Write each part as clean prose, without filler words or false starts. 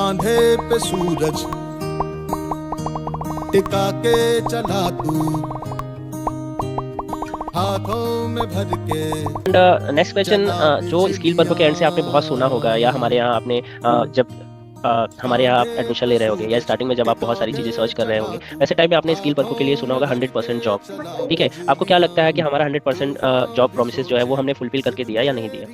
कांधे पे सूरज टिका के चला तू, हाथों में भर के। नेक्स्ट क्वेश्चन, जो स्किल पर्पो के एंड से आपने बहुत सुना होगा, या हमारे यहाँ आपने जब हमारे यहाँ आप एडमिशन ले रहे होंगे, या स्टार्टिंग में जब आप बहुत सारी चीज़ें सर्च कर रहे होंगे, वैसे टाइम में आपने स्किल पर्पो के लिए सुना होगा 100% जॉब। ठीक है, आपको क्या लगता है कि हमारा 100% जॉब प्रोमिसेस जो है वो हमने फुलफिल करके दिया या नहीं दिया?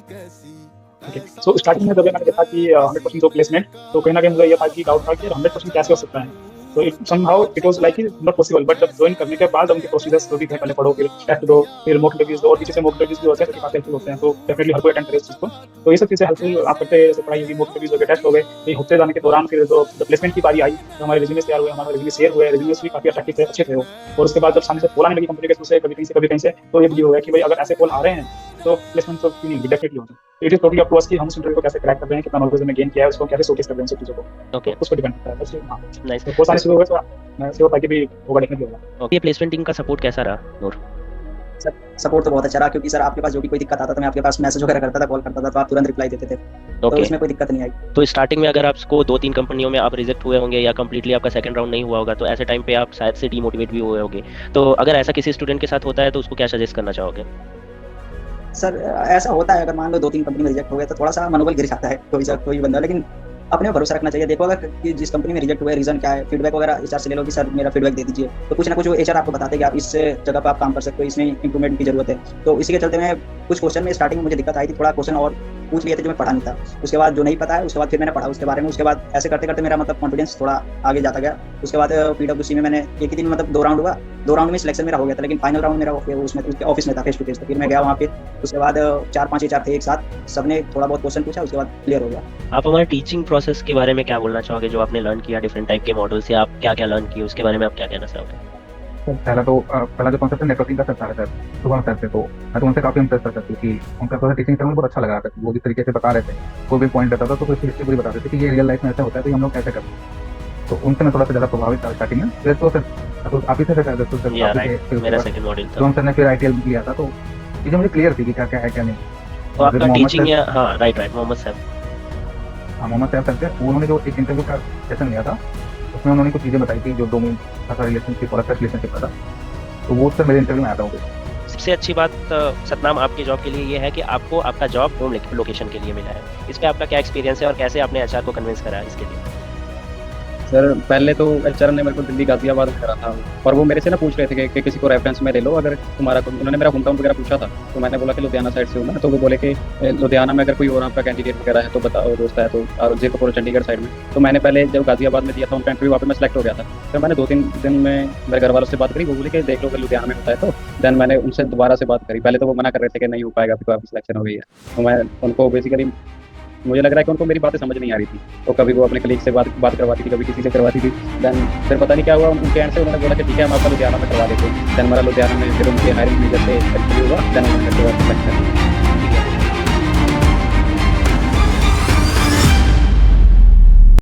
सो स्टार्टिंग में जब मैंने देखा कि 100% जॉब प्लेसमेंट, तो कहीं ना कहीं मुझे ये था कि डाउट था कि 100% कैसे हो सकता है। तो it somehow it was like not possible. But जब ज्वाइन करने के बाद उनके प्रोसीजर्स जो भी थे, पहले पढ़ो, फिर टेस्ट दो, फिर मॉक इंटरव्यूज दो, और पीछे से मॉक इंटरव्यूज भी होते हैं, तो काफी हेल्पफुल होते हैं। तो डेफिनेटली हर कोई अटेंड करे इस चीज को। तो ये सब चीजें हेल्पफुल आप करते हैं, जैसे पढ़ाई होगी, मॉक इंटरव्यूज हो गए, टेस्ट हो गए। ये होते जाने के दौरान फिर जो प्लेसमेंट की बारी आई, तो हमारे रिज्यूमे तैयार हुए, हमारे रिज्यूमे शेयर हुए, रिज्यूमे भी काफी अट्रैक्टिव थे, अच्छे थे वो। और उसके बाद जब सामने से कॉल आने लगी कंपनी के थ्रू से, कभी कहीं से कभी कहीं से, तो ये भी हो गया कि भाई अगर ऐसे कॉल आ रहे हैं तो प्लेसमेंट तो क्यों नहीं, डेफिनेटली होता है। It is totally up to us कि हम उस इंटरव्यू को कैसे क्रैक कर रहे हैं, कितना नॉलेज हमें गेन किया है, उसको कैसे शोकेस कर रहे हैं, सब चीजों को। ओके, तो उस पर डिपेंड करता है बस। हां, नाइस। तो कोर्स आने शुरू हो गए तो मैं श्योर था कि भी होगा, डेफिनेटली होगा। ओके, प्लेसमेंट टीम का सपोर्ट कैसा रहा नूर? सर सपोर्ट तो बहुत अच्छा रहा, क्योंकि सर आपके पास जो भी कोई दिक्कत आता था, मैं आपके पास मैसेज वगैरह करता था, कॉल करता था, तो आप तुरंत रिप्लाई देते थे। तो ओके, इसमें कोई दिक्कत नहीं आई। तो स्टार्टिंग में अगर आपको 2-3 कंपनियों में आप रिजेक्ट हुए होंगे, या कंप्लीटली आपका सेकंड राउंड नहीं हुआ होगा, तो ऐसे टाइम पे आप शायद से डीमोटिवेट भी हुए होंगे। तो अगर ऐसा किसी स्टूडेंट के साथ होता है तो उसको क्या सजेस्ट करना चाहोगे? सर ऐसा होता है, अगर मान लो 2-3 कंपनी में रिजेक्ट हो गए तो थोड़ा सा मनोबल गिर जाता है कोई बंदा, लेकिन अपने में भरोसा रखना चाहिए। देखो अगर कि जिस कंपनी में रिजेक्ट हुआ है, रीजन क्या है, फीडबैक वगैरह एचआर से ले लो कि सर मेरा फीडबैक दे दीजिए, तो कुछ ना कुछ वो एचआर आपको बताते हैं कि आप इस जगह पर आप काम कर सकते हो, इसमें इंप्रूवमेंट की जरूरत है। तो इसी के चलते मैं कुछ क्वेश्चन में स्टार्टिंग में मुझे दिक्कत आई थी, थोड़ा क्वेश्चन और पूछ लिए थे जो मैं पढ़ा नहीं था। उसके बाद जो नहीं पता है, उसके बाद फिर मैंने पढ़ा उसके बारे में। उसके बाद ऐसे करते करते मेरा मतलब कॉन्फिडेंस थोड़ा आगे जाता गया। उसके बाद पीडब्ल्यूसी में मैंने एक ही दिन मतलब 2 राउंड हुआ, 2 राउंड में सिलेक्शन मेरा हो गया था, लेकिन फाइनल राउंड मेरा उसमें उसके ऑफिस में था, फेस टू फेस। तो फिर मैं गया वहाँ पे, उसके बाद 4-5 एचआर थे एक साथ, सबने थोड़ा बहुत क्वेश्चन पूछा, उसके बाद क्लियर हो गया। आप हमारे टीचिंग प्रोसेस के बारे में क्या बोलना चाहोगे, जो आपने लर्न किया डिफरेंट टाइप के मॉडल से, आप क्या क्या लर्न किए उसके बारे में आप क्या कहना चाहोगे? पहला जो कॉन्सेप्ट नेटवर्किंग का सर था, सुबह सर थे, तो मैं तो उनसे काफी इम्प्रेस करता था, क्योंकि उनका थोड़ा टीचिंग मुझे बहुत अच्छा लगा था। वो जिस तरीके से बता रहे थे, कोई भी पॉइंट रहता था तो उसकी हिस्ट्री पूरी बता रहे थे कि ये रियल लाइफ में ऐसा होता है, तो हम लोग कैसे करते हैं। तो उनसे मैं थोड़ा सा ज़्यादा प्रभावित था स्टार्टिंग में। फिर तो सर आप ही से मेरा सेकंड मॉडल था, तो हम सर ने फिर आईटीएल लिया था, तो चीज़ें मुझे क्लियर थी कि क्या क्या है क्या नहीं। तो आपका टीचिंग या हाँ राइट मोहम्मद साहब, हाँ मोहम्मद साहब सर थे। उन्होंने जो एक इंटरव्यू का सेशन लिया था, उसमें उन्होंने कुछ चीज़ें बताई थी जो 2 में ऐसा रिलेशनशिप और अच्छा रिलेशनशिप था, तो वो सर मेरे इंटरव्यू में आता होगा। सबसे अच्छी बात सतनाम आपके जॉब के लिए ये है कि आपको आपका जॉब होम लोकेशन के लिए मिला है। इस पे आपका क्या एक्सपीरियंस है और कैसे आपने एचआर को कन्विंस करा इसके लिए? सर पहले तो एचआर ने मेरे को दिल्ली गाजियाबाद में करा था, और वो मेरे से ना पूछ रहे थे कि किसी को रेफरेंस में ले लो अगर तुम्हारा। उन्होंने मेरा होम टाउन वगैरह पूछा था, तो मैंने बोला कि लुधियाना साइड से हूँ मैं। तो वो बोले कि लुधियाना में अगर कोई और आपका कैंडिडेट वगैरह है तो बताओ, दोस्त है तो, और जीरकपुर चंडीगढ़ साइड में। तो मैंने पहले जब गाजियाबाद में दिया था उनका इंटरव्यू, वहाँ पे मैं सेलेक्ट हो गया था। फिर मैंने 2-3 दिन में मेरे घर वालों से बात करी, वो बोले कि देख लो कि लुधियाना में होता है। तो देन मैंने उनसे दोबारा से बात करी। पहले तो वो मना कर रहे थे कि नहीं हो पाएगा, फिर आपकी सिलेक्शन हो गई है। तो मैं उनको बेसिकली, मुझे लग रहा है कि उनको मेरी बातें समझ नहीं आ रही थी, तो कभी वो अपने कलीग से बात करवाती थी, कभी किसी से करवाती थी। देन फिर पता नहीं क्या हुआ, उनके एंड से उन्होंने बोला कि ठीक है हम आपका लुधियाना में करवा देते हैं। देन मेरा लुधियाना में फिर उनके हायरिंग मैनेजर से इंटरव्यू हुआ, देन उन्होंने